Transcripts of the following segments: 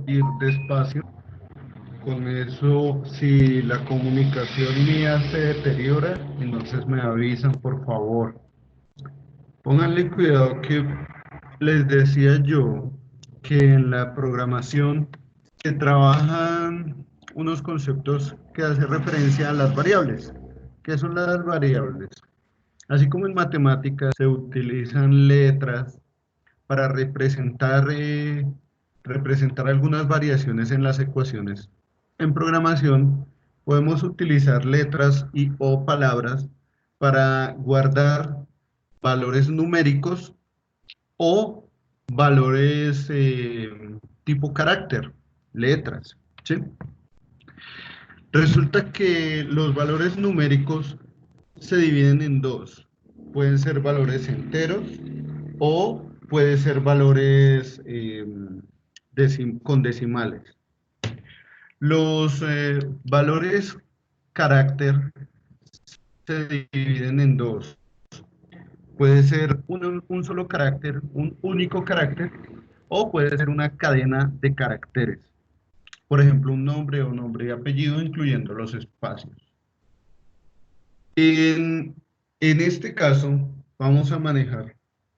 ir despacio. Con eso, si la comunicación mía se deteriora, entonces me avisan, por favor. Pónganle cuidado que les decía yo que en la programación se trabajan unos conceptos que hacen referencia a las variables. ¿Qué son las variables? Así como en matemáticas se utilizan letras para representar algunas variaciones en las ecuaciones. En programación podemos utilizar letras y o palabras para guardar valores numéricos o valores tipo carácter, letras, ¿sí? Resulta que los valores numéricos se dividen en dos. Pueden ser valores enteros o puede ser valores con decimales. Los valores carácter se dividen en dos. Puede ser un solo carácter, un único carácter, o puede ser una cadena de caracteres. Por ejemplo, un nombre o nombre y apellido, incluyendo los espacios. En este caso, vamos a manejar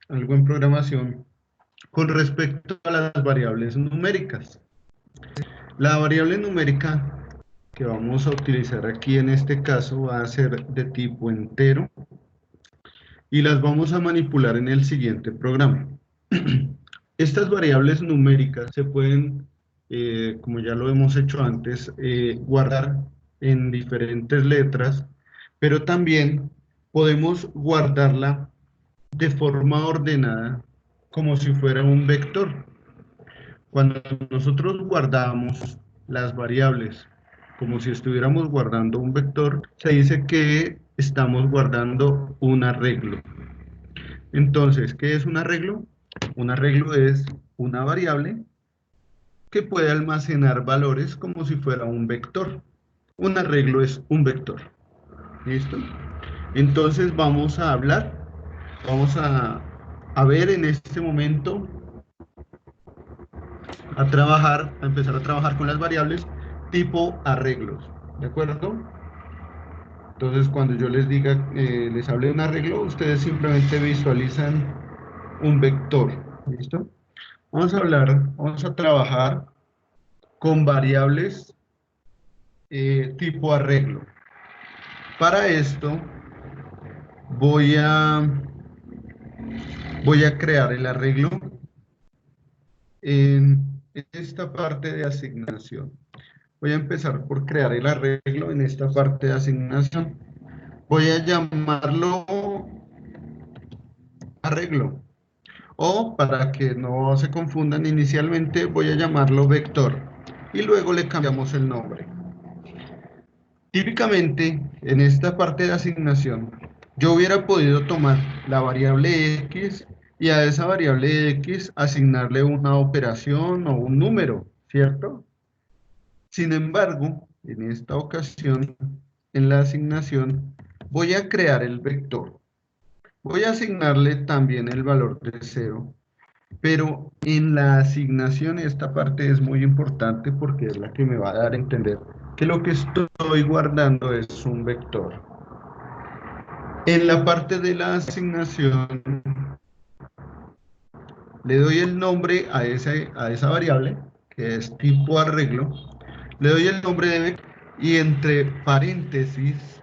algo en programación con respecto a las variables numéricas. La variable numérica que vamos a utilizar aquí en este caso va a ser de tipo entero y las vamos a manipular en el siguiente programa. Estas variables numéricas se pueden, como ya lo hemos hecho antes, guardar en diferentes letras, pero también podemos guardarla de forma ordenada como si fuera un vector. Cuando nosotros guardamos las variables como si estuviéramos guardando un vector, se dice que estamos guardando un arreglo. Entonces, ¿qué es un arreglo? Un arreglo es una variable que puede almacenar valores como si fuera un vector. Un arreglo es un vector. ¿Listo? Entonces vamos a ver en este momento, a empezar a trabajar con las variables tipo arreglos. ¿De acuerdo? Entonces, cuando yo les diga, les hable de un arreglo, ustedes simplemente visualizan un vector. ¿Listo? Vamos a trabajar con variables tipo arreglo. Para esto voy a, voy a crear el arreglo en esta parte de asignación. Voy a empezar por crear el arreglo en esta parte de asignación. Voy a llamarlo arreglo. O para que no se confundan, inicialmente voy a llamarlo vector. Y luego le cambiamos el nombre. Típicamente, en esta parte de asignación, yo hubiera podido tomar la variable x y a esa variable x asignarle una operación o un número, ¿cierto? Sin embargo, en esta ocasión, en la asignación, voy a crear el vector. Voy a asignarle también el valor de 0, pero en la asignación esta parte es muy importante porque es la que me va a dar a entender que lo que estoy guardando es un vector. En la parte de la asignación le doy el nombre a esa variable, que es tipo arreglo, le doy el nombre de vector y entre paréntesis,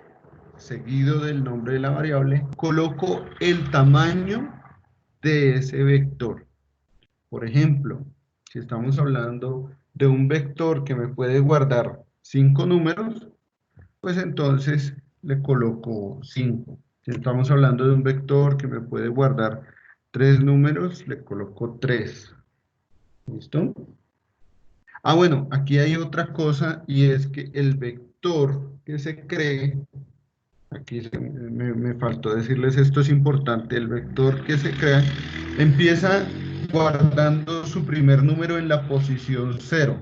seguido del nombre de la variable, coloco el tamaño de ese vector. Por ejemplo, si estamos hablando de un vector que me puede guardar 5 números, pues entonces le coloco 5. Si estamos hablando de un vector que me puede guardar 3 números, le coloco 3. ¿Listo? Ah, bueno, aquí hay otra cosa y es que el vector que se cree, aquí me faltó decirles esto, es importante, el vector que se crea empieza guardando su primer número en la posición 0.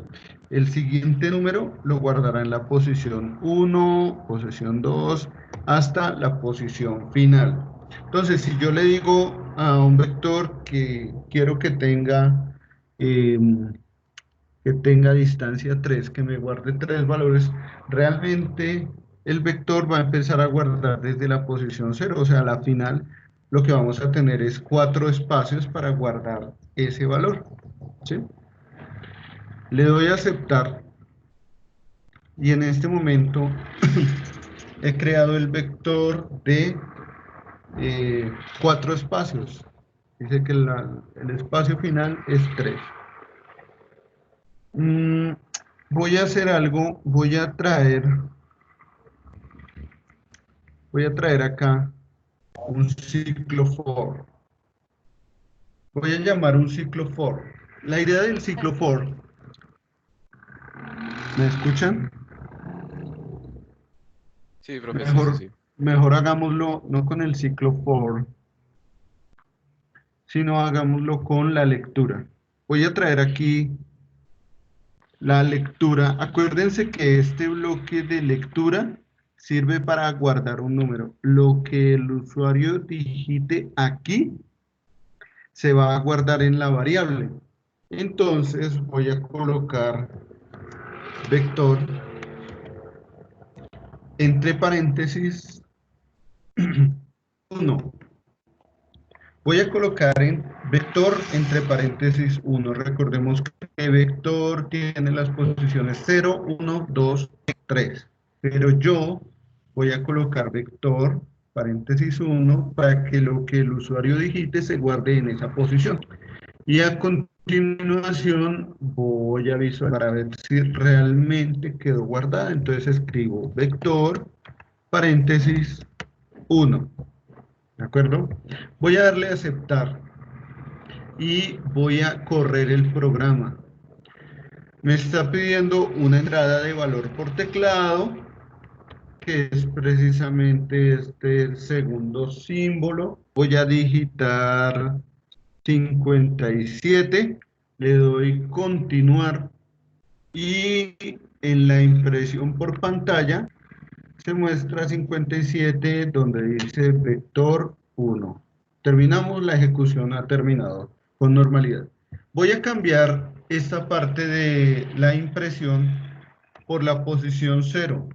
El siguiente número lo guardará en la posición 1, posición 2, hasta la posición final. Entonces, si yo le digo a un vector que quiero que tenga que tenga distancia 3, que me guarde 3 valores, realmente el vector va a empezar a guardar desde la posición 0, o sea, a la final lo que vamos a tener es 4 espacios para guardar ese valor, ¿sí? Le doy a aceptar y en este momento he creado el vector de 4 espacios. Dice que el espacio final es 3. Voy a hacer algo, voy a traer acá un ciclo for. Voy a llamar un ciclo for. La idea del ciclo for, ¿me escuchan? Sí, profe, sí, sí, Mejor, sí. mejor hagámoslo no con el ciclo for, sino hagámoslo con la lectura. Voy a traer aquí la lectura. Acuérdense que este bloque de lectura sirve para guardar un número. Lo que el usuario digite aquí se va a guardar en la variable. Entonces voy a colocar vector entre paréntesis 1. Voy a colocar en vector entre paréntesis 1. Recordemos que vector tiene las posiciones 0, 1, 2, 3. Pero yo voy a colocar vector paréntesis 1 para que lo que el usuario digite se guarde en esa posición. Y a continuación voy a visualizar para ver si realmente quedó guardada. Entonces escribo vector paréntesis 1. ¿De acuerdo? Voy a darle a aceptar y voy a correr el programa. Me está pidiendo una entrada de valor por teclado, que es precisamente este segundo símbolo. Voy a digitar 57, le doy continuar y en la impresión por pantalla se muestra 57 donde dice vector 1. Terminamos, la ejecución ha terminado con normalidad. Voy a cambiar esta parte de la impresión por la posición 0.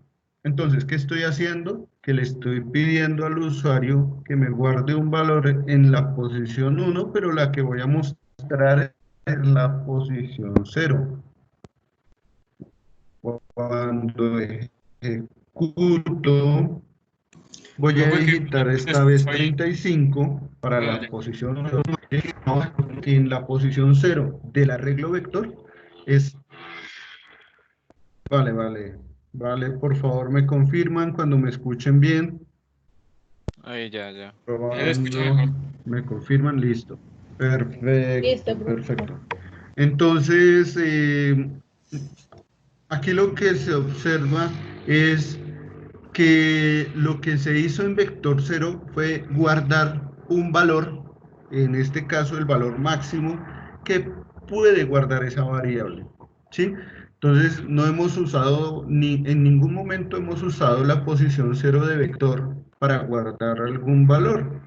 Entonces, ¿qué estoy haciendo? Que le estoy pidiendo al usuario que me guarde un valor en la posición 1, pero la que voy a mostrar es la posición 0. Cuando ejecuto, voy a Profe, que digitar te esta vez escucho ahí. 35 para Ah, la ya. posición 1. En la posición 0 del arreglo vector es, vale, vale, vale, por favor me confirman cuando me escuchen bien. Ahí, ya, ya. Ya le escucho Probando, mejor. me confirman, listo. Listo, Perfecto, profe. perfecto. Entonces, aquí lo que se observa es que lo que se hizo en vector 0 fue guardar un valor, en este caso el valor máximo, que puede guardar esa variable, ¿sí? Entonces no hemos usado, ni en ningún momento hemos usado la posición 0 de vector para guardar algún valor.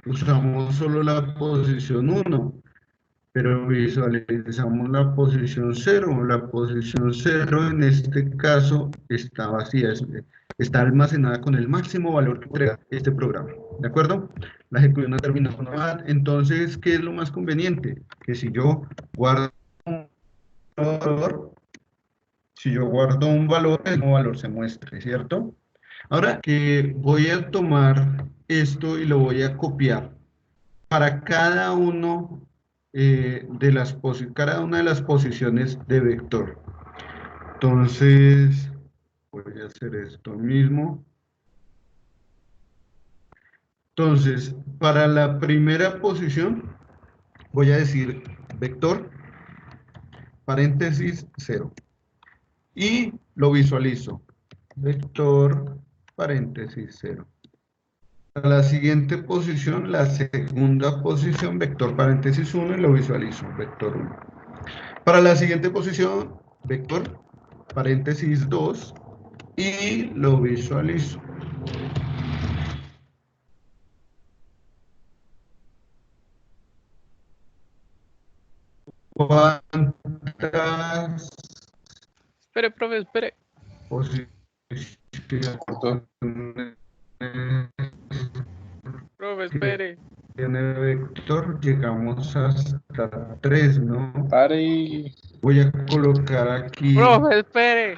Usamos solo la posición 1, pero visualizamos la posición 0. La posición 0 en este caso está vacía, está almacenada con el máximo valor que entrega este programa. ¿De acuerdo? La ejecución ha terminado. Entonces, ¿qué es lo más conveniente? Que si yo guardo un valor, el mismo valor se muestre, ¿cierto? Ahora que voy a tomar esto y lo voy a copiar para cada uno cada una de las posiciones de vector. Entonces, voy a hacer esto mismo. Entonces, para la primera posición, voy a decir vector, paréntesis 0. Y lo visualizo. Vector, paréntesis 0. Para la siguiente posición, la segunda posición, vector, paréntesis 1, y lo visualizo, vector 1. Para la siguiente posición, vector, paréntesis 2, y lo visualizo. Cuando estas Espere, profe, espere. posiciones Profe, espere. de vector llegamos hasta 3, ¿no? Pare. Voy a colocar aquí Profe, espere.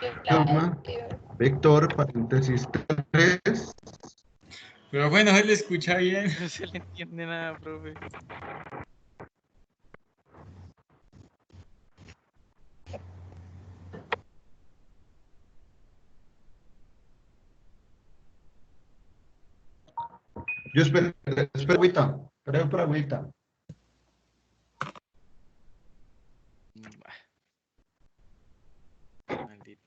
vector, paréntesis 3. Pero bueno, se le escucha bien. No se le entiende nada, profe. Yo espero agüita, espero por agüita. Maldito.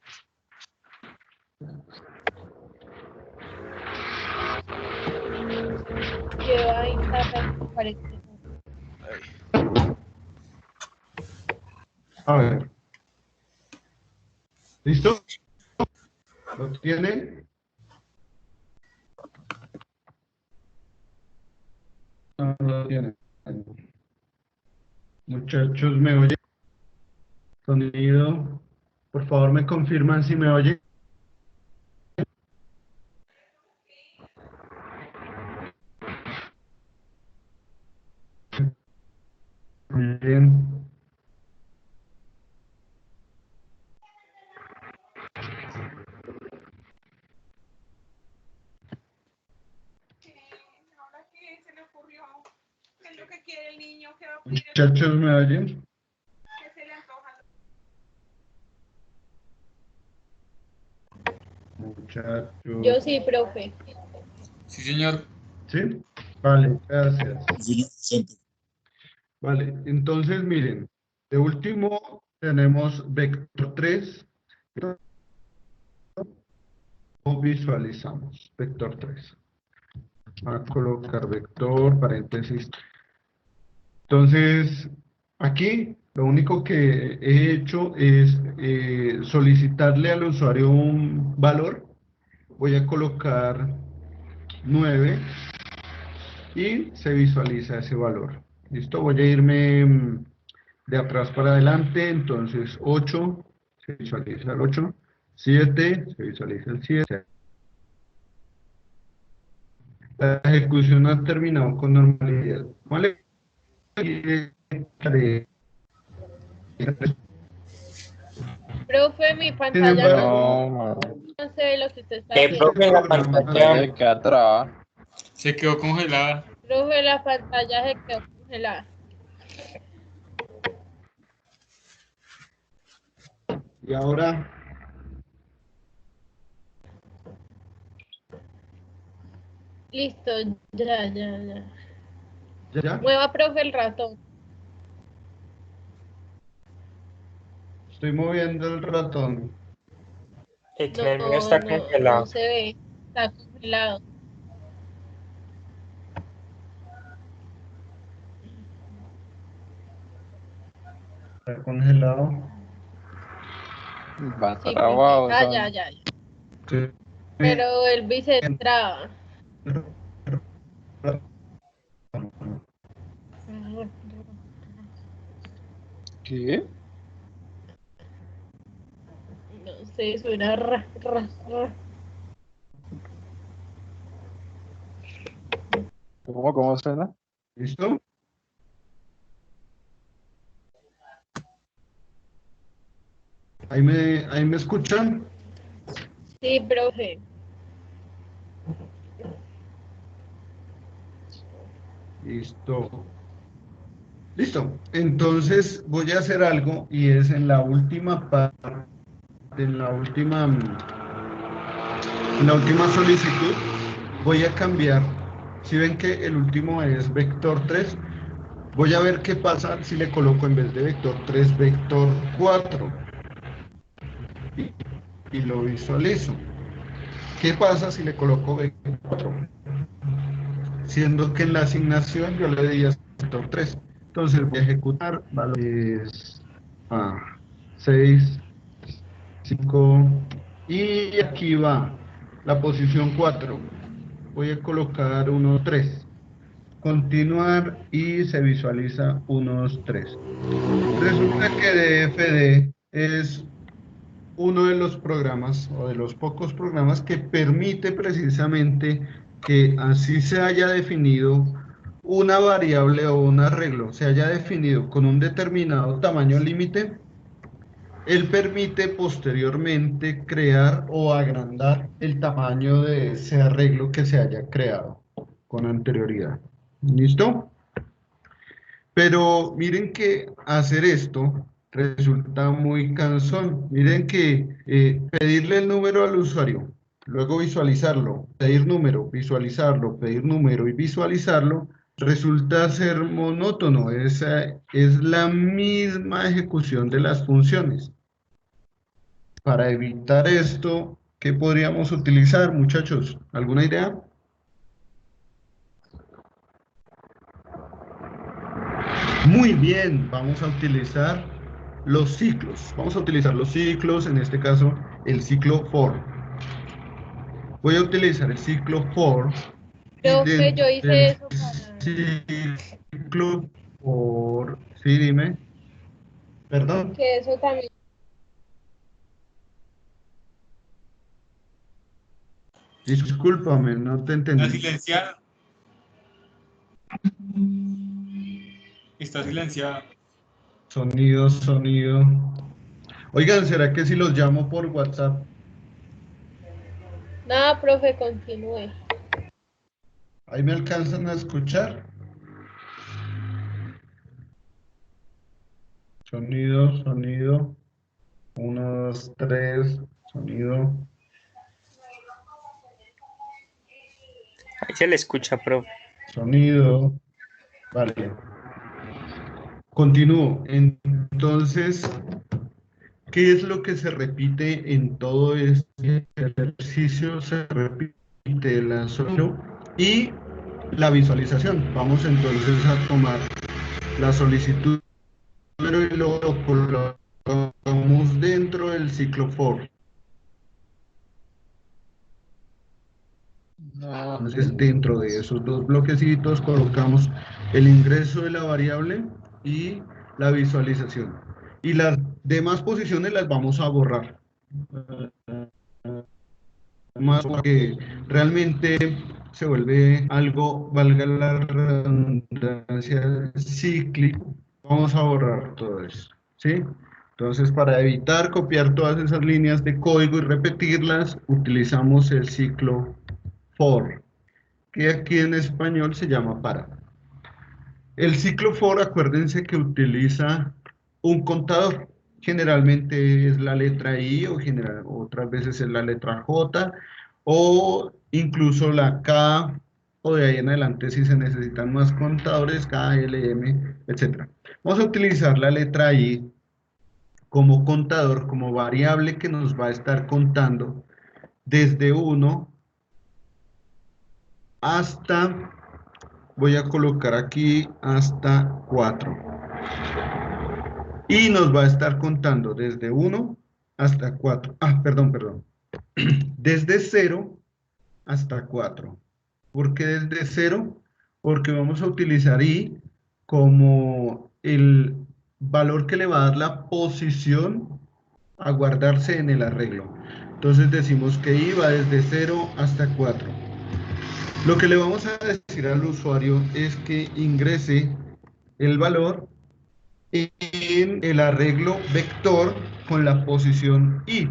Qué vaina, parece. Ay. A ver. ¿Listo? ¿Lo tienen? No lo tienen. Muchachos, ¿me oyen? Sonido. Por favor, me confirman si me oyen. Muy bien. Ahora que se le ocurrió, ¿qué es lo que quiere el niño? ¿Qué va a pedir? Muchachos, ¿me oyen? ¿Qué se le antoja? Muchachos. Yo sí, profe. Sí, señor. ¿Sí? Vale, gracias. Sí. Vale, entonces miren, de último tenemos vector 3. ¿Cómo visualizamos? Vector 3. Voy a colocar vector, paréntesis. Entonces, aquí lo único que he hecho es solicitarle al usuario un valor. Voy a colocar 9 y se visualiza ese valor. ¿Listo? Voy a irme de atrás para adelante. Entonces, 8, se visualiza el 8. 7, se visualiza el 7. La ejecución ha terminado con normalidad. ¿Cuál es? Profe, mi Sin pantalla embargo, No, no se ve lo que usted está este haciendo. profe, la programa pantalla. que atrás. Se quedó congelada. Profe, la pantalla se quedó congelada. y ahora Listo, ya. ya Mueva, profe, el ratón. estoy moviendo el ratón. Y que el mío está No congelado. se ve. Está congelado. Está congelado. Va Sí, profe. trabado. Ya. Sí. Pero el se traba. ¿Qué? No sé, suena ra. ¿Cómo suena? ¿Listo? Ahí me escuchan. Sí, profe. Listo. Listo. Entonces voy a hacer algo y es en la última parte, en la última solicitud, voy a cambiar. Si ven que el último es vector 3, voy a ver qué pasa si le coloco en vez de vector 3, vector 4 y lo visualizo. ¿Qué pasa si le coloco vector 4? Siendo que en la asignación yo le di a vector 3. Entonces voy a ejecutar valores 6, 5 y aquí va la posición 4. Voy a colocar unos 3. Continuar y se visualiza unos 3. Resulta que DFD es uno de los programas o de los pocos programas que permite precisamente que así se haya definido una variable o un arreglo, se haya definido con un determinado tamaño límite, él permite posteriormente crear o agrandar el tamaño de ese arreglo que se haya creado con anterioridad. ¿Listo? Pero miren que hacer esto resulta muy cansón. Miren que pedirle el número al usuario, luego visualizarlo, pedir número, visualizarlo, pedir número y visualizarlo, resulta ser monótono. Esa es la misma ejecución de las funciones. Para evitar esto, ¿qué podríamos utilizar, muchachos? ¿Alguna idea? Muy bien, vamos a utilizar los ciclos. Vamos a utilizar los ciclos, en este caso, el ciclo for. Voy a utilizar el ciclo for. Profe, yo hice eso para... Ciclo for, sí, dime. Perdón. Que eso también... Discúlpame, no te entendí. Está silenciada. Está silenciada. Sonido, sonido. Oigan, ¿será que si los llamo por WhatsApp? Nada, profe, continúe. ¿Ahí me alcanzan a escuchar? Sonido, sonido. 1, 2, 3. Sonido. Ahí se le escucha, profe. Sonido. Vale. Continúo. Entonces, ¿qué es lo que se repite en todo este ejercicio? Se repite la solicitud y la visualización. Vamos entonces a tomar la solicitud y lo colocamos dentro del ciclo for. Entonces, dentro de esos dos bloquecitos colocamos el ingreso de la variable y la visualización. Y las demás posiciones las vamos a borrar. Más porque realmente se vuelve algo, valga la redundancia, cíclico. Vamos a borrar todo eso, ¿sí? Entonces, para evitar copiar todas esas líneas de código y repetirlas, utilizamos el ciclo for, que aquí en español se llama para. El ciclo for, acuérdense que utiliza un contador. Generalmente es la letra I o otras veces es la letra J o incluso la K o de ahí en adelante si se necesitan más contadores, K, L, M, etc. Vamos a utilizar la letra I como contador, como variable que nos va a estar contando desde 1 hasta, voy a colocar aquí hasta 4. Y nos va a estar contando desde 1 hasta 4. Perdón. Desde 0 hasta 4. ¿Por qué desde 0? Porque vamos a utilizar i como el valor que le va a dar la posición a guardarse en el arreglo. Entonces decimos que i va desde 0 hasta 4. Lo que le vamos a decir al usuario es que ingrese el valor en el arreglo vector con la posición i.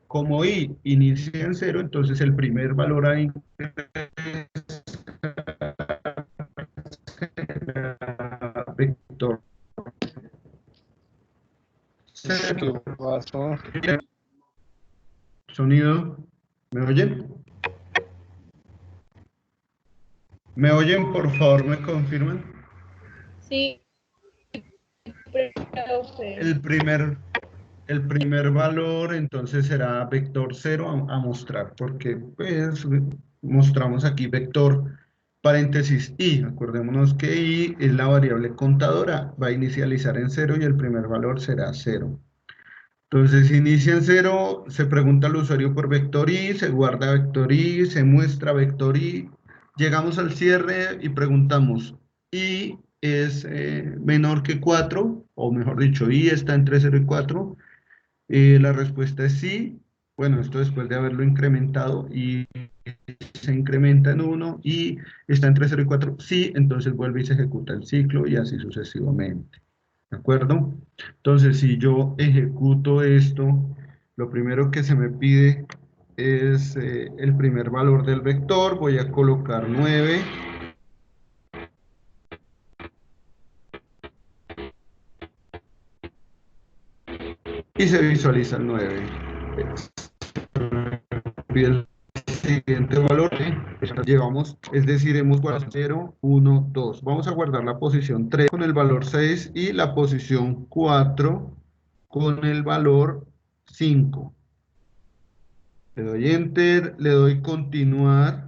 Como i inicia en 0, entonces el primer valor a ingresar vector. Sonido, ¿me oyen? ¿Me oyen? Por favor, ¿me confirman? Sí, profe. El primer valor entonces será vector 0 a mostrar, porque pues mostramos aquí vector paréntesis i. Acordémonos que i es la variable contadora, va a inicializar en 0 y el primer valor será 0. Entonces inicia en 0, se pregunta al usuario por vector i, se guarda vector i, se muestra vector i, llegamos al cierre y preguntamos i es menor que 4, o mejor dicho, y está entre 0 y 4, la respuesta es sí. Bueno, esto después de haberlo incrementado y se incrementa en 1 y está entre 0 y 4, sí, entonces vuelve y se ejecuta el ciclo y así sucesivamente. ¿De acuerdo? Entonces, si yo ejecuto esto, lo primero que se me pide es el primer valor del vector. Voy a colocar 9. Y se visualiza el 9. Pide el siguiente valor, llevamos, es decir, hemos guardado 0, 1, 2. Vamos a guardar la posición 3 con el valor 6 y la posición 4 con el valor 5. Le doy Enter, le doy Continuar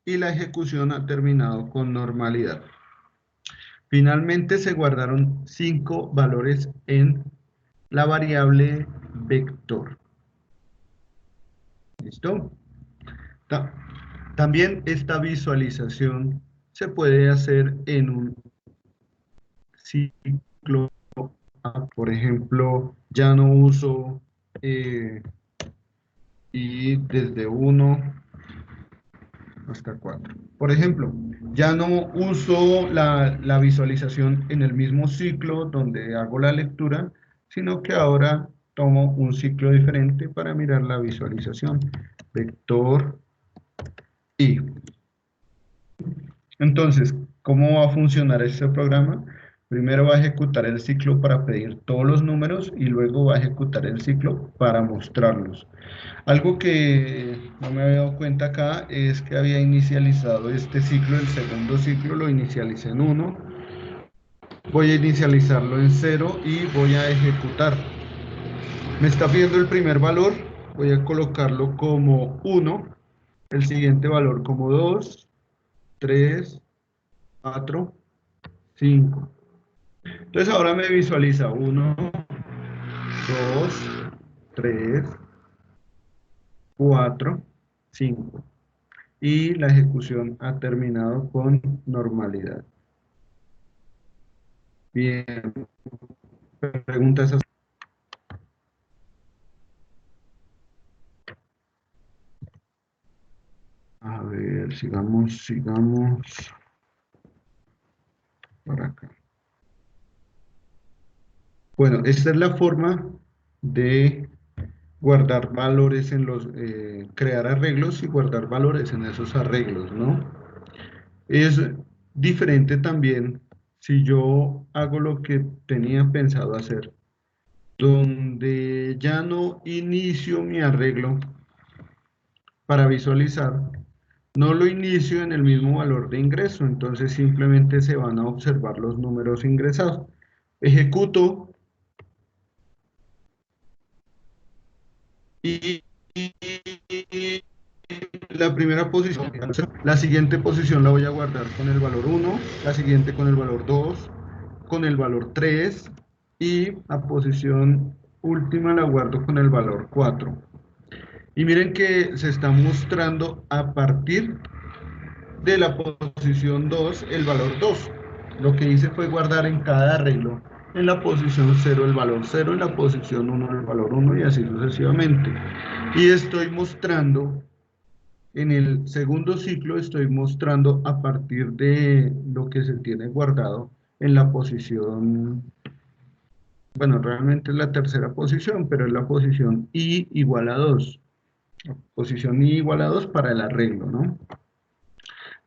y la ejecución ha terminado con normalidad. Finalmente se guardaron 5 valores en la variable vector. ¿Listo? También esta visualización se puede hacer en un ciclo. Por ejemplo, ya no uso y desde 1 hasta 4. Por ejemplo, ya no uso la visualización en el mismo ciclo donde hago la lectura, sino que ahora tomo un ciclo diferente para mirar la visualización. Vector y. Entonces, ¿cómo va a funcionar este programa? Primero va a ejecutar el ciclo para pedir todos los números y luego va a ejecutar el ciclo para mostrarlos. Algo que no me había dado cuenta acá es que había inicializado este ciclo, el segundo ciclo lo inicialicé en 1. Voy a inicializarlo en 0 y voy a ejecutar. Me está pidiendo el primer valor, voy a colocarlo como 1, el siguiente valor como 2, 3, 4, 5. Entonces ahora me visualiza 1, 2, 3, 4, 5. Y la ejecución ha terminado con normalidad. Bien. ¿Preguntas? A ver, sigamos por acá. Bueno, esta es la forma de guardar valores en los, crear arreglos y guardar valores en esos arreglos, ¿no? Es diferente también si yo hago lo que tenía pensado hacer, donde ya no inicio mi arreglo para visualizar, no lo inicio en el mismo valor de ingreso, entonces simplemente se van a observar los números ingresados. Ejecuto y la primera posición, la siguiente posición la voy a guardar con el valor 1, la siguiente con el valor 2, con el valor 3 y la posición última la guardo con el valor 4. Y miren que se está mostrando a partir de la posición 2 el valor 2. Lo que hice fue guardar en cada arreglo en la posición 0 el valor 0, en la posición 1 el valor 1 y así sucesivamente. Y estoy mostrando, en el segundo ciclo estoy mostrando a partir de lo que se tiene guardado en la posición, bueno, realmente es la tercera posición, pero es la posición I igual a 2. Posición I igual a 2 para el arreglo, ¿no?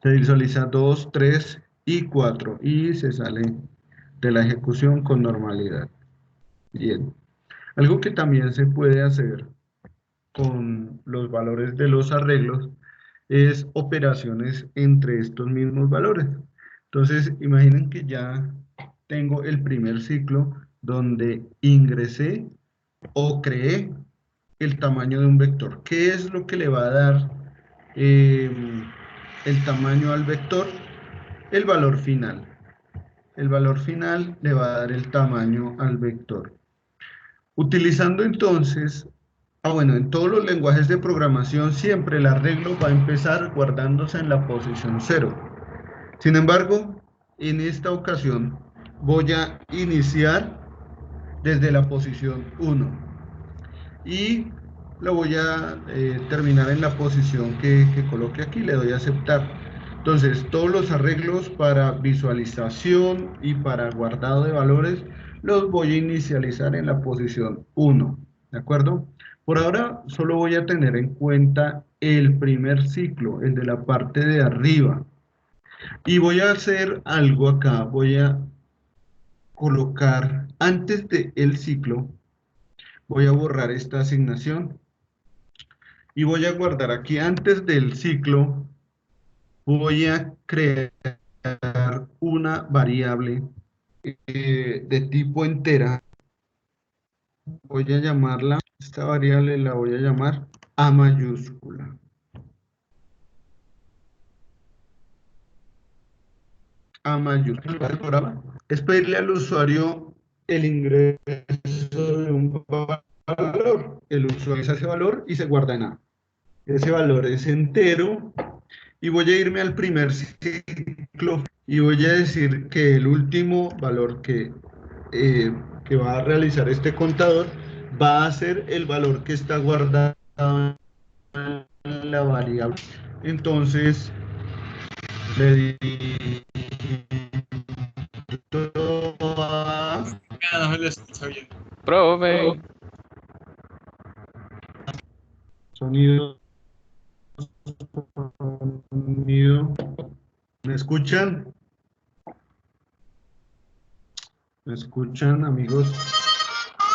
Se visualiza 2, 3 y 4 y se sale de la ejecución con normalidad. Bien. Algo que también se puede hacer con los valores de los arreglos es operaciones entre estos mismos valores. Entonces, imaginen que ya tengo el primer ciclo donde ingresé o creé el tamaño de un vector. ¿Qué es lo que le va a dar el tamaño al vector? El valor final. El valor final le va a dar el tamaño al vector. Utilizando entonces, bueno, en todos los lenguajes de programación siempre el arreglo va a empezar guardándose en la posición 0. Sin embargo, en esta ocasión voy a iniciar desde la posición 1 y lo voy a terminar en la posición que coloque aquí, le doy a aceptar. Entonces, todos los arreglos para visualización y para guardado de valores los voy a inicializar en la posición 1, ¿de acuerdo? Por ahora solo voy a tener en cuenta el primer ciclo, el de la parte de arriba. Y voy a hacer algo acá, voy a colocar antes del ciclo, voy a borrar esta asignación y voy a guardar aquí antes del ciclo, voy a crear una variable de tipo entera. Voy a llamarla, esta variable la voy a llamar A mayúscula. A mayúscula. El programa es pedirle al usuario el ingreso de un valor. El usuario hace ese valor y se guarda en A. Ese valor es entero y voy a irme al primer ciclo y voy a decir que el último valor que va a realizar este contador va a ser el valor que está guardado en la variable. Entonces le digo a No lo escucho bien. Profe. sonido. ¿Me escuchan? ¿Me escuchan, amigos?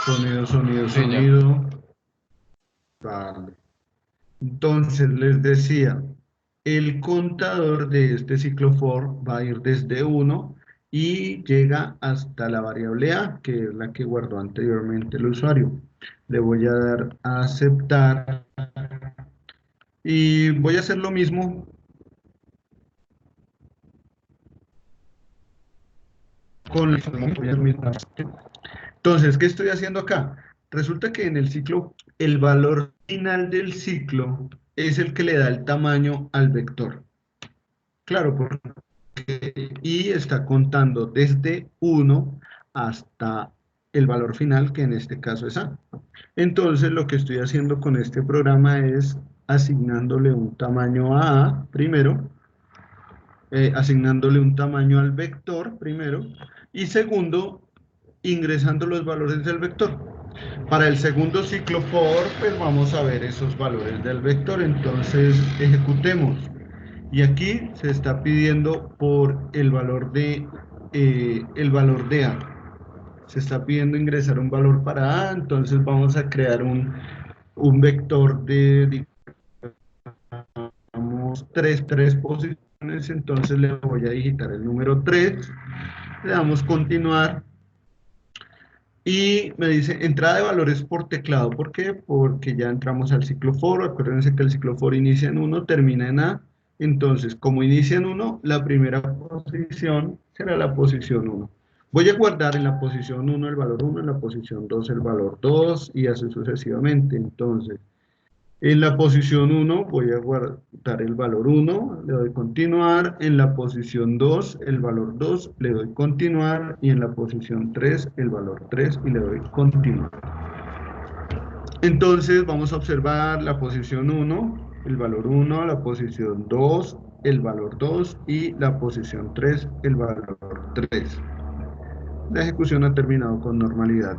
Sonido, sonido, Sí, ya. sonido. Vale. Entonces les decía, el contador de este ciclo for va a ir desde 1 y llega hasta la variable A, que es la que guardó anteriormente el usuario. Le voy a dar a aceptar y voy a hacer lo mismo con el mismo. Entonces, ¿qué estoy haciendo acá? Resulta que en el ciclo, el valor final del ciclo es el que le da el tamaño al vector. Claro, porque y está contando desde 1 hasta el valor final, que en este caso es A. Entonces, lo que estoy haciendo con este programa es asignándole un tamaño a A primero, asignándole un tamaño al vector primero, y segundo, ingresando los valores del vector. Para el segundo ciclo for, pues vamos a ver esos valores del vector, entonces ejecutemos. Y aquí se está pidiendo por el valor de A. Se está pidiendo ingresar un valor para A, entonces vamos a crear un vector de, digamos, tres posiciones, entonces le voy a digitar el número 3, le damos continuar. Y me dice entrada de valores por teclado. ¿Por qué? Porque ya entramos al ciclo for. Acuérdense que el ciclo for inicia en 1, termina en A. Entonces, como inicia en 1, la primera posición será la posición 1. Voy a guardar en la posición 1 el valor 1, en la posición 2 el valor 2 y así sucesivamente. Entonces, en la posición 1 voy a guardar el valor 1, le doy continuar. En la posición 2 el valor 2, le doy continuar. Y en la posición 3 el valor 3 y le doy continuar. Entonces vamos a observar la posición 1, el valor 1, la posición 2, el valor 2 y la posición 3, el valor 3. La ejecución ha terminado con normalidad.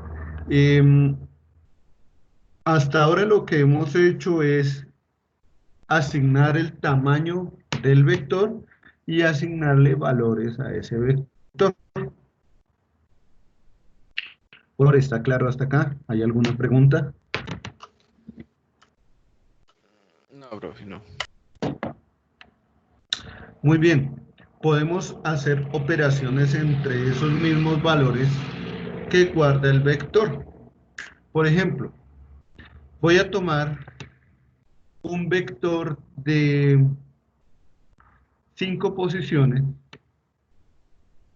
Hasta ahora lo que hemos hecho es asignar el tamaño del vector y asignarle valores a ese vector. Por ¿está claro hasta acá? ¿Hay alguna pregunta? No, profe, no. Muy bien. Podemos hacer operaciones entre esos mismos valores que guarda el vector. Por ejemplo, voy a tomar un vector de 5 posiciones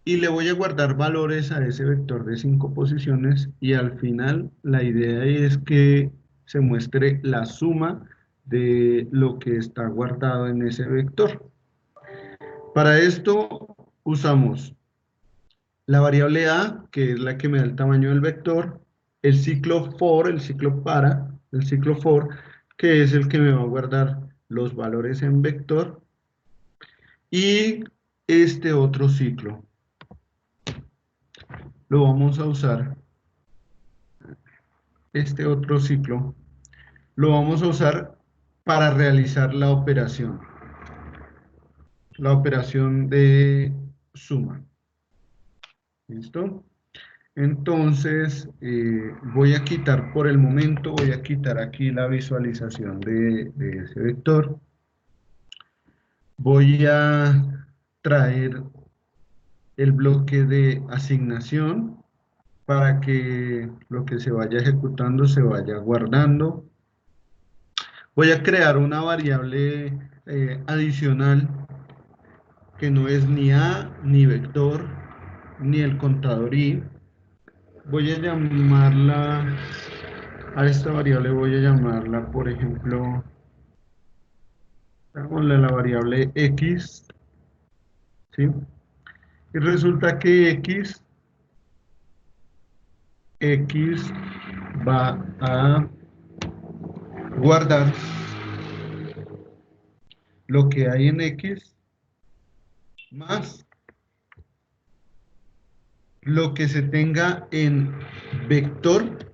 y le voy a guardar valores a ese vector de 5 posiciones y al final la idea es que se muestre la suma de lo que está guardado en ese vector. Para esto usamos la variable a, que es la que me da el tamaño del vector, el ciclo for, el ciclo for, que es el que me va a guardar los valores en vector, y este otro ciclo lo vamos a usar, este otro ciclo lo vamos a usar para realizar la operación de suma. ¿Listo? Entonces, voy a quitar por el momento, voy a quitar aquí la visualización de ese vector. Voy a traer el bloque de asignación para que lo que se vaya ejecutando se vaya guardando. Voy a crear una variable adicional que no es ni a, ni vector, ni el contador i. Voy a llamarla, a esta variable voy a llamarla, por ejemplo, llamémosle la variable x, ¿sí? Y resulta que x va a guardar lo que hay en x más lo que se tenga en vector,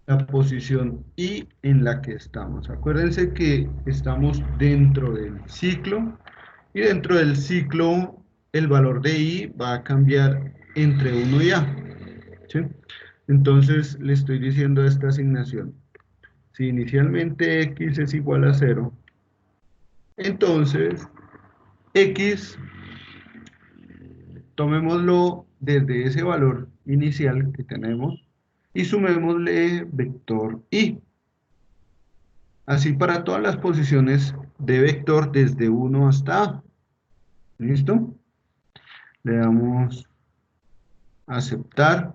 la posición y en la que estamos. Acuérdense que estamos dentro del ciclo y dentro del ciclo el valor de i va a cambiar entre 1 y a, ¿sí? Entonces le estoy diciendo a esta asignación, si inicialmente x es igual a 0, entonces x, tomémoslo desde ese valor inicial que tenemos y sumémosle vector i. Así para todas las posiciones de vector desde 1 hasta a. ¿Listo? Le damos a aceptar.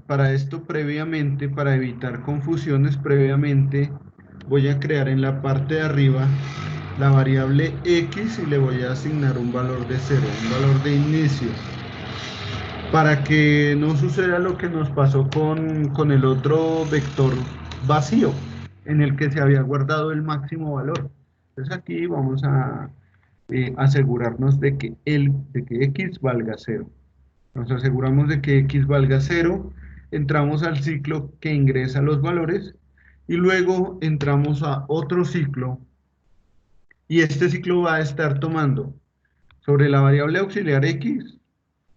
Para esto previamente, para evitar confusiones, previamente voy a crear en la parte de arriba la variable x y le voy a asignar un valor de 0, un valor de inicio, para que no suceda lo que nos pasó con el otro vector vacío, en el que se había guardado el máximo valor. Entonces aquí vamos a asegurarnos de que x valga 0. Nos aseguramos de que x valga 0, entramos al ciclo que ingresa los valores y luego entramos a otro ciclo, y este ciclo va a estar tomando sobre la variable auxiliar x,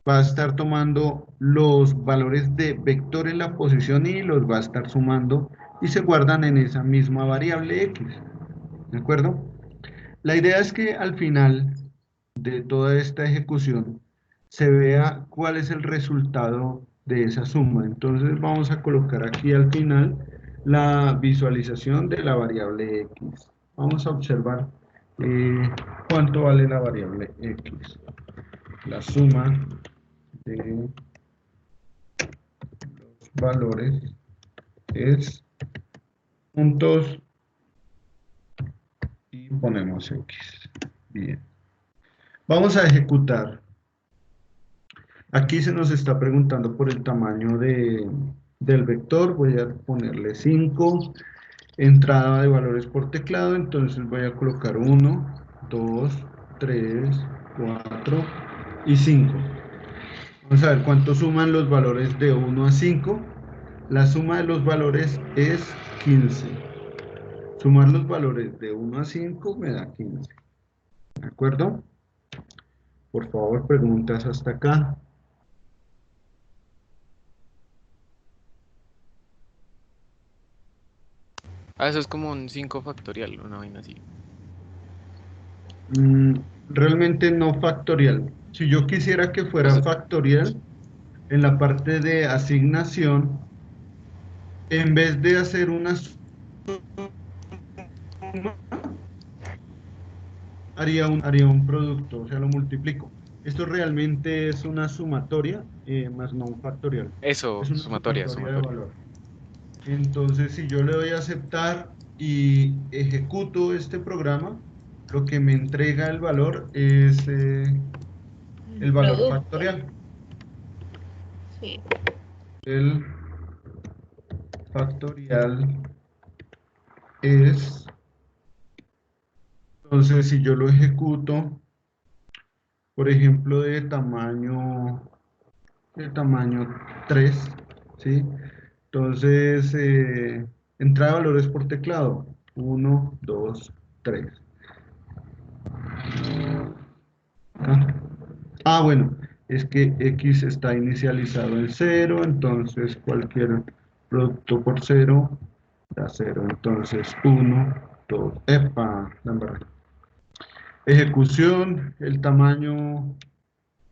va a estar tomando los valores de vector en la posición y los va a estar sumando y se guardan en esa misma variable x. ¿De acuerdo? La idea es que al final de toda esta ejecución se vea cuál es el resultado de esa suma. Entonces vamos a colocar aquí al final la visualización de la variable x. Vamos a observar cuánto vale la variable x. La suma de los valores es puntos y ponemos x. Bien. Vamos a ejecutar. Aquí se nos está preguntando por el tamaño del vector. Voy a ponerle 5. Entrada de valores por teclado. Entonces voy a colocar 1, 2, 3, 4 y 5. Vamos a ver cuánto suman los valores de 1 a 5. La suma de los valores es 15. Sumar los valores de 1 a 5 me da 15. ¿De acuerdo? Por favor, preguntas hasta acá. Ah, eso es como un 5 factorial, una vaina así. Realmente no factorial. Si yo quisiera que fuera factorial, en la parte de asignación, en vez de hacer una suma, haría un producto, o sea, lo multiplico. Esto realmente es una sumatoria, más no un factorial. Eso, Es una sumatoria. de valor. Entonces, si yo le doy a aceptar y ejecuto este programa, lo que me entrega el valor es el valor Producto. factorial. Sí. El factorial es, entonces si yo lo ejecuto, por ejemplo, de tamaño 3, ¿sí? Entonces, entrada de valores por teclado, 1, 2, 3. Bueno, es que X está inicializado en 0, entonces cualquier producto por 0 da 0. Entonces 1, 2, epa, la embarré. Ejecución, el tamaño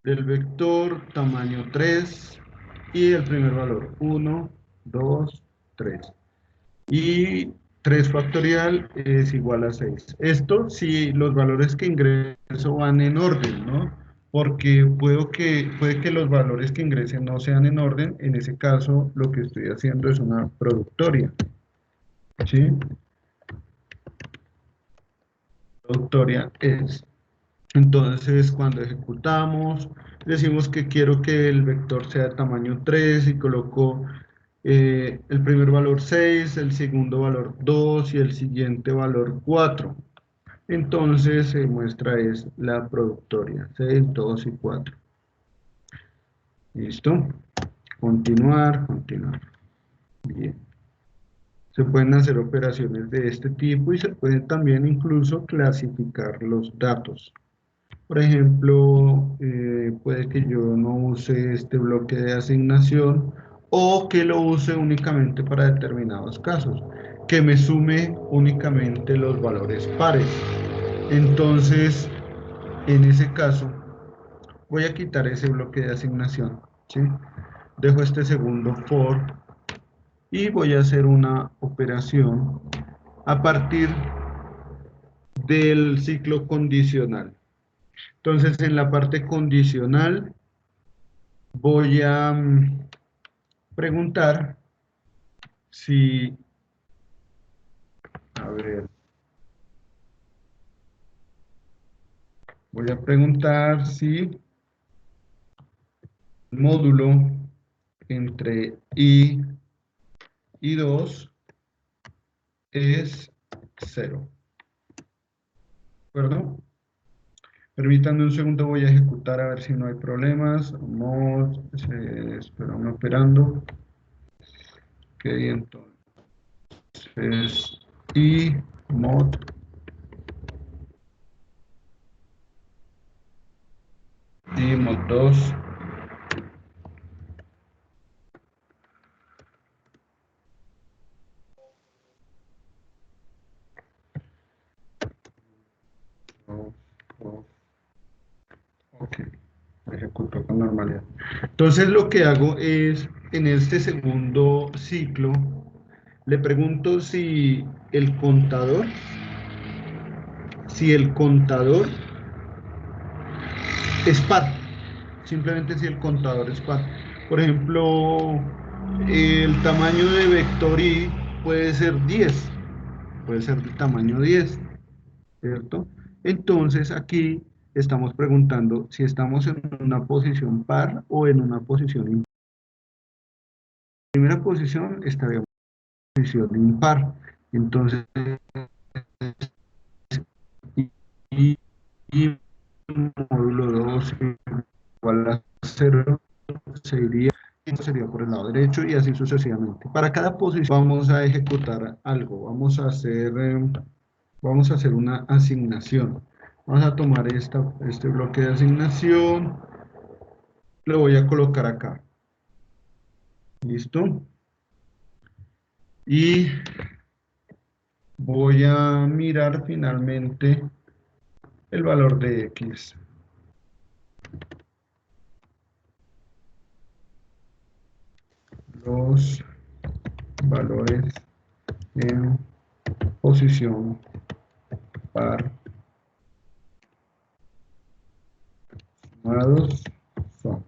del vector, tamaño 3 y el primer valor, 1, 2, 3. Y 3 factorial es igual a 6. Esto si los valores que ingreso van en orden, ¿no? Porque puede que los valores que ingresen no sean en orden. En ese caso, lo que estoy haciendo es una productoria. ¿Sí? Productoria es. Entonces, cuando ejecutamos, decimos que quiero que el vector sea de tamaño 3 y coloco el primer valor 6, el segundo valor 2 y el siguiente valor 4. Entonces se muestra es la productoria, 6, 2 y 4. ¿Listo? Continuar, continuar. Bien. Se pueden hacer operaciones de este tipo y se pueden también incluso clasificar los datos. Por ejemplo, puede que yo no use este bloque de asignación o que lo use únicamente para determinados casos, que me sume únicamente los valores pares. Entonces, en ese caso, voy a quitar ese bloque de asignación, ¿sí? Dejo este segundo for y voy a hacer una operación a partir del ciclo condicional. Entonces, en la parte condicional voy a preguntar si, a ver, voy a preguntar si el módulo entre I y 2 es 0. ¿De acuerdo? Permítanme un segundo, voy a ejecutar a ver si no hay problemas. Vamos, esperamos operando. Ok, entonces, I mod y mod 2. Ok, ejecuto con normalidad. Entonces lo que hago es, en este segundo ciclo, le pregunto si el contador es par. Simplemente si el contador es par. Por ejemplo, el tamaño de vector i puede ser 10. Puede ser del tamaño 10, ¿cierto? Entonces aquí estamos preguntando si estamos en una posición par o en una posición impar. En primera posición estaríamos en posición impar. Entonces, y, y módulo 2 igual a 0 sería por el lado derecho y así sucesivamente. Para cada posición vamos a ejecutar algo, vamos a hacer una asignación. Vamos a tomar este bloque de asignación, lo voy a colocar acá. ¿Listo? Y voy a mirar finalmente el valor de X. Los valores en posición par sumados son.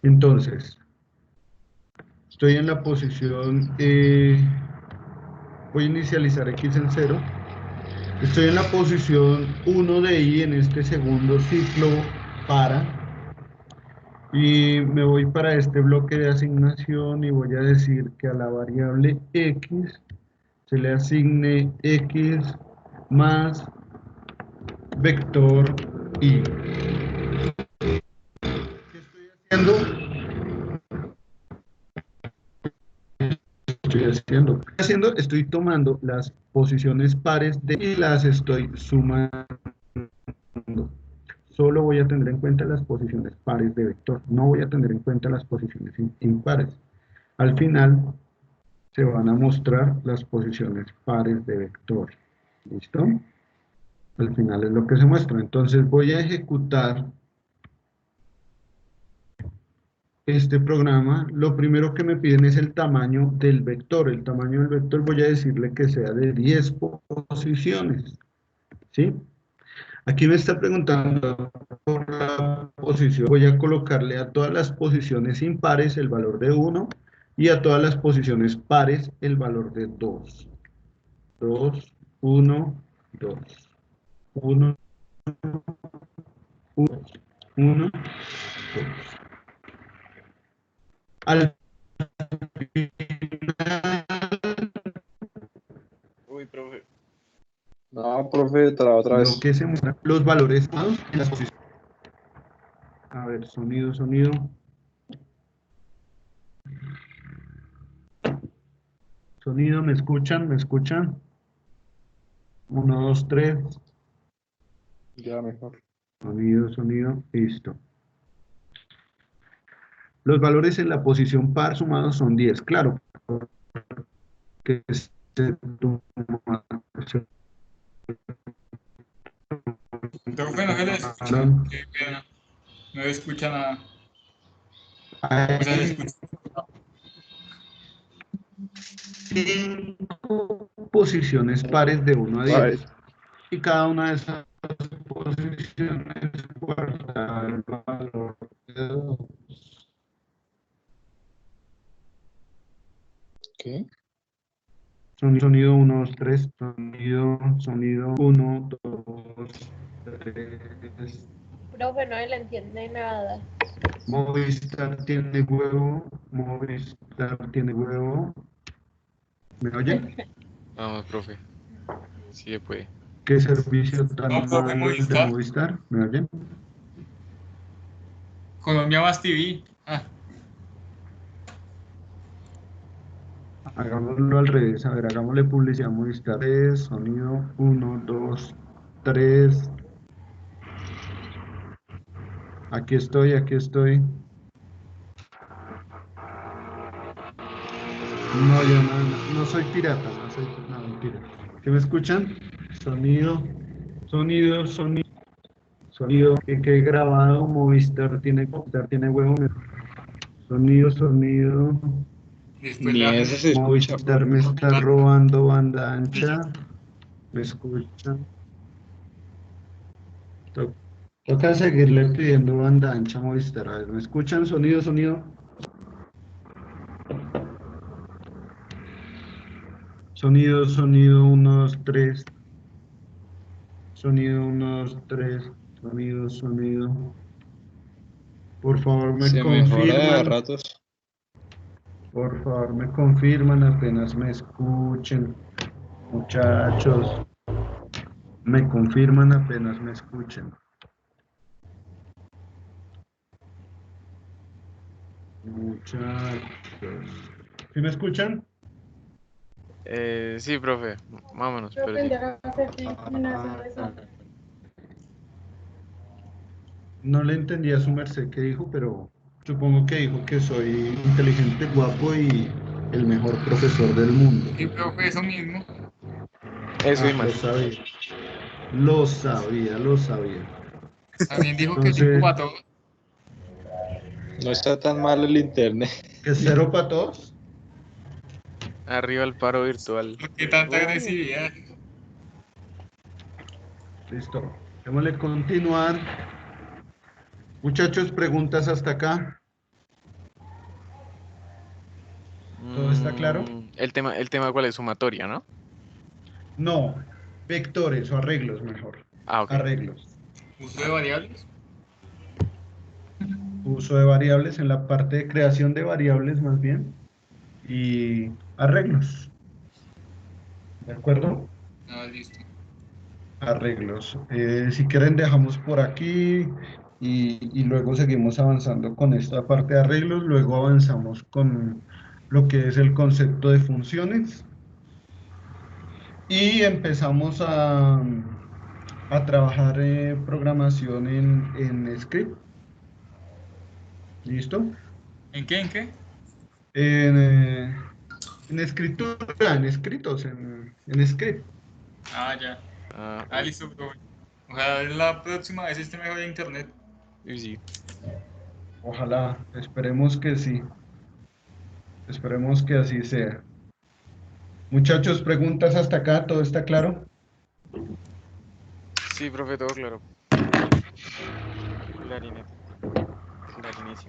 Entonces, estoy en la posición, voy a inicializar X en 0 Estoy en la posición 1 de i en este segundo ciclo para. Y me voy para este bloque de asignación y voy a decir que a la variable x se le asigne x más vector y. ¿Qué estoy haciendo? Estoy tomando las posiciones pares de y las estoy sumando. Solo voy a tener en cuenta las posiciones pares de vector, no voy a tener en cuenta las posiciones impares. Al final se van a mostrar las posiciones pares de vector. ¿Listo? Al final es lo que se muestra. Entonces voy a ejecutar este programa. Lo primero que me piden es el tamaño del vector. El tamaño del vector voy a decirle que sea de 10 posiciones. ¿Sí? Aquí me está preguntando por la posición. Voy a colocarle a todas las posiciones impares el valor de 1 y a todas las posiciones pares el valor de 2. 2, 1, 2. 1, 1, 1, 2. Al final, Uy, profe. No, profe, otra lo vez. que se muestran los valores en las posiciones. A ver, sonido, sonido. Sonido, ¿me escuchan? ¿Me escuchan? 1, 2, 3. Ya mejor. Sonido, sonido, listo. Los valores en la posición par sumados son 10, claro, que se Profe, no se le escucha. sumaron. Qué pena. No se escucha nada. O sea, se Hay escucha. 5 posiciones pares de 1 a Ay, 10 y cada una de esas posiciones guarda el valor de 2. ¿qué? Sonido 1, 2, 3, sonido 1, 2, 3. Profe, no le entiende nada. Movistar tiene huevo, Movistar tiene huevo. ¿Me oyen? Vamos, profe. Sí se puede. ¿Qué servicio No, tan profe, malo el de Movistar. Movistar? ¿Me oyen? Colombia Más TV. Ah, Hagámoslo al revés, a ver, hagámosle publicidad a Movistar. 3, sonido 1, 2, 3. Aquí estoy, aquí estoy. No, yo no soy pirata, no soy, no, mentira. ¿Qué me escuchan? Sonido, sonido, sonido, sonido. Que he grabado, Movistar tiene huevo. Sonido, sonido. después le Ni eso hacen se escucha, Movistar profe. me está robando banda ancha. ¿Me escuchan? Toca seguirle pidiendo banda ancha a Movistar. A ver, ¿me escuchan? Sonido, sonido. Sonido, sonido, 1, 2, 3. Sonido, 1, 2, 3. Sonido, sonido. Por favor, me Se mejora a confirman. ratos. Por favor, me confirman apenas me escuchen. Muchachos, me confirman apenas me escuchen. Muchachos. ¿Sí me escuchan? Sí, profe. Vámonos, pero Profe, sí. ya hacer una eso. No le entendí a su merced qué dijo, pero supongo que dijo que soy inteligente, guapo y el mejor profesor del mundo. Sí, profe, eso mismo. Eso y Ah, lo más. sabía. Lo sabía, lo sabía. También dijo que 5 Entonces, para todos. No está tan mal el internet. ¿que cero para todos? Arriba el paro virtual. ¿Por qué tanta agresividad? Listo. Démosle continuar. Muchachos, preguntas hasta acá. ¿Todo está claro? El tema ¿cuál es? Sumatoria, ¿no? No. vectores o arreglos mejor. Ah, ok. Arreglos. Uso de variables. Uso de variables en la parte de creación de variables más bien. Y arreglos. ¿De acuerdo? Ah, listo. Arreglos. Si quieren dejamos por aquí y luego seguimos avanzando con esta parte de arreglos. Luego avanzamos con lo que es el concepto de funciones. Y empezamos a trabajar programación en script. ¿Listo? ¿En qué? ¿En qué? En escritura, en escritos, en script. Ah, ya. Ah, Ah, listo, profe. Ojalá la próxima vez esté mejor en internet. uy, sí. Ojalá, esperemos que sí. Esperemos que así sea. Muchachos, preguntas hasta acá, ¿todo está claro? Sí, profe, todo claro. Clarinete.